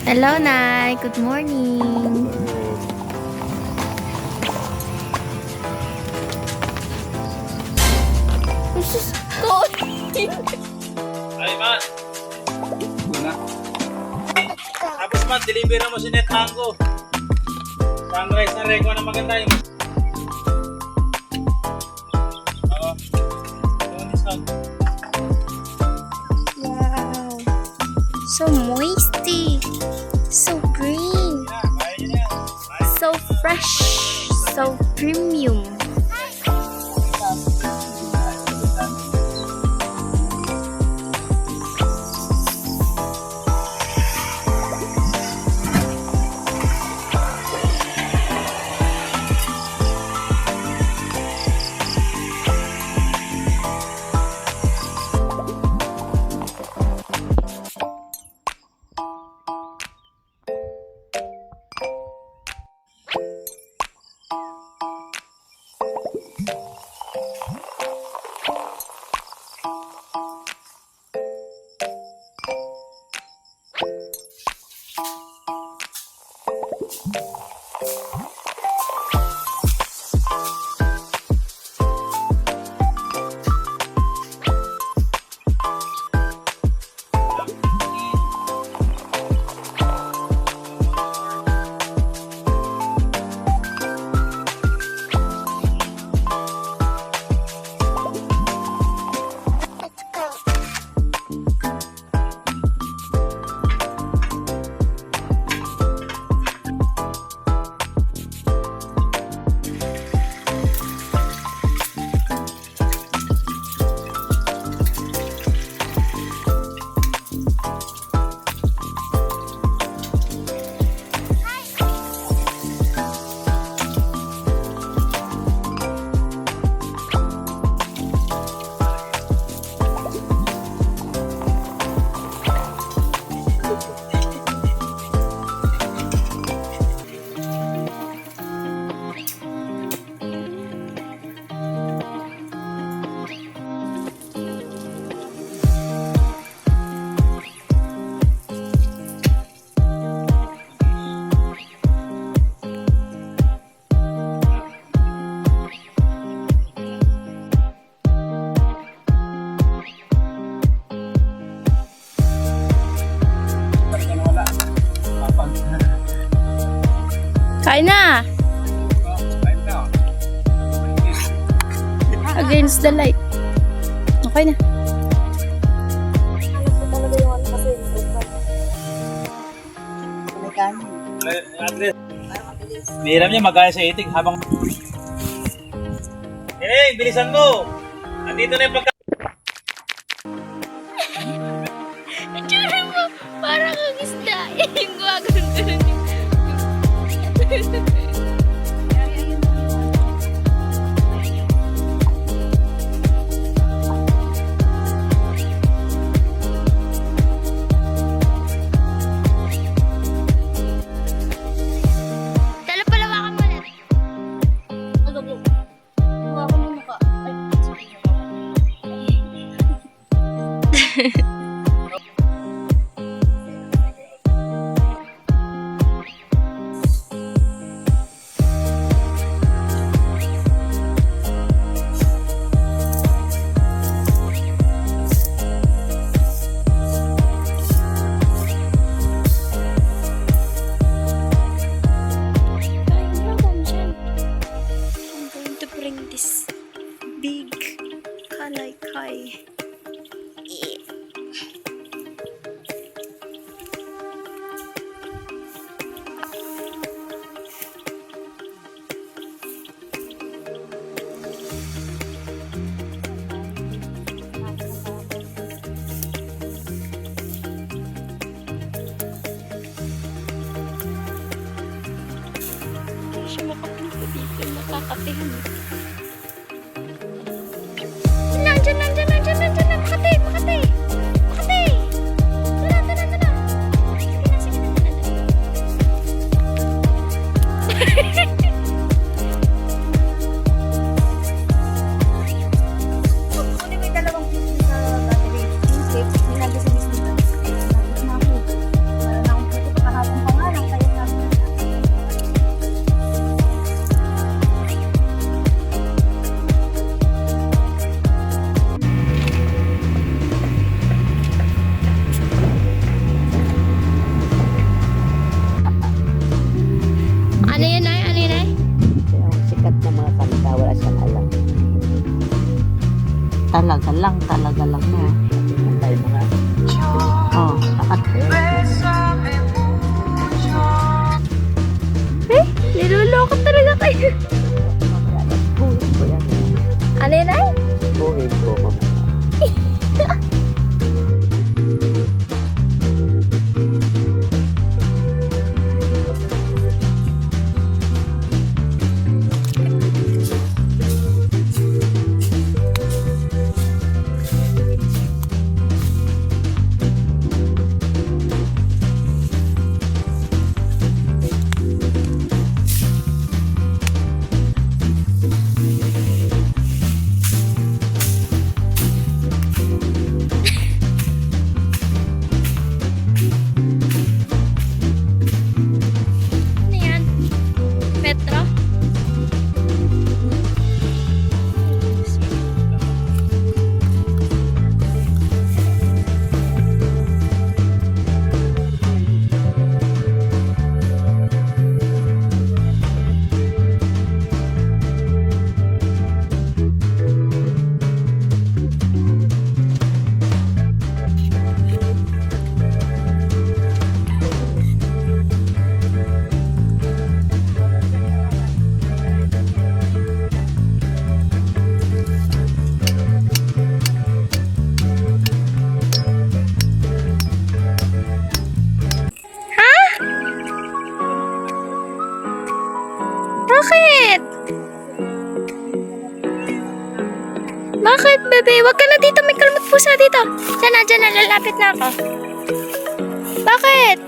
Hello, Nay. Good morning. This is going. Ay, man. Tapos man, deliver mo si Net Mango. Sunrise na rin. Kung na maganda yung... Oo. Yung discount. Wow. So moisty. So green. So fresh. So premium. Kain na! Against the light. Okay na. Miram niya magaya sa itig habang... Hey, bilisan mo! Andito na yung pagka... Itsura mo, parang ang isda. Yung gagawin ko. This big kalay-kay. Hindi siya makapunta dito, makakapihan. Diyan na, Makati! Sige na. talaga lang na. Tayo mga. Oh, Eh, niloloko talaga kayo. Buhin ko yan. Ano yun ay? Buhin ko mamaya. Ano yan? Metro? Bakit? Bakit, bebe? Huwag ka na dito. May kalmot pusa dito. Diyan na, lalapit na ako. Bakit?